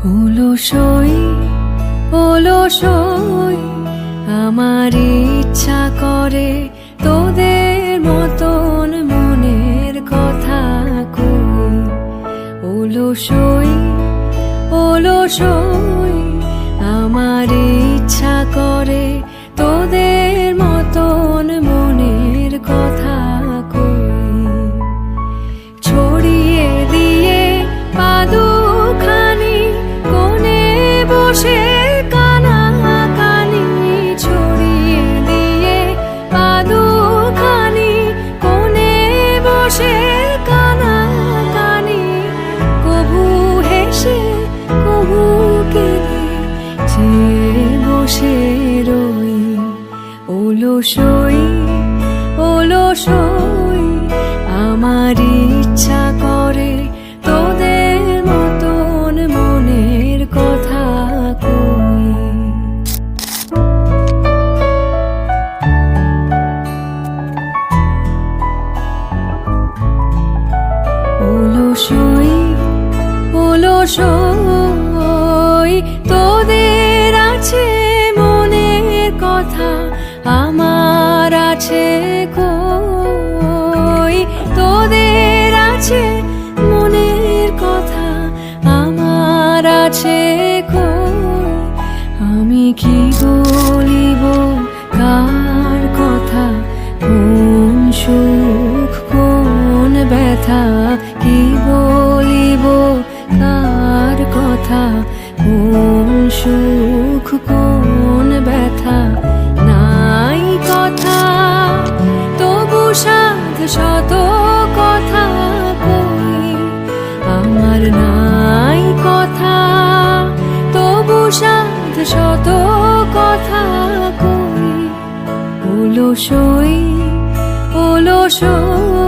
অলসই অলসই আমার ইচ্ছা করে তোদের মতন মনের কথা কই। অলসই অলসই আমার ইচ্ছা করে তোদের মতন মনের কথা কই। ছড়িয়ে দিয়ে পাদুখানি কোণে বসে কানাকানি, ছড়িয়ে দিয়ে পাদুখানি কোণে বসে কানাকানি, কভু হেসে কভু কেঁদে চেয়ে বসে রই। অলসই অলসই আমার ইচ্ছা করে তোদের মতন মনের কথা কই। অলসই অলসই তোদের আছে মনের কথা, আমার আছে কই। তোদের আছে মনের কথা, আমার আছে কই। আমি কি বলিব কার কথা, কোন সুখ কোন ব্যথা, কি বলিব কার কথা, কোন সুখ কোন ব্যথা। নাই কথা তবু সাধ শত কথা কই, আমার নাই কথা তবু সাধ শত কথা কই। অলসই অলসই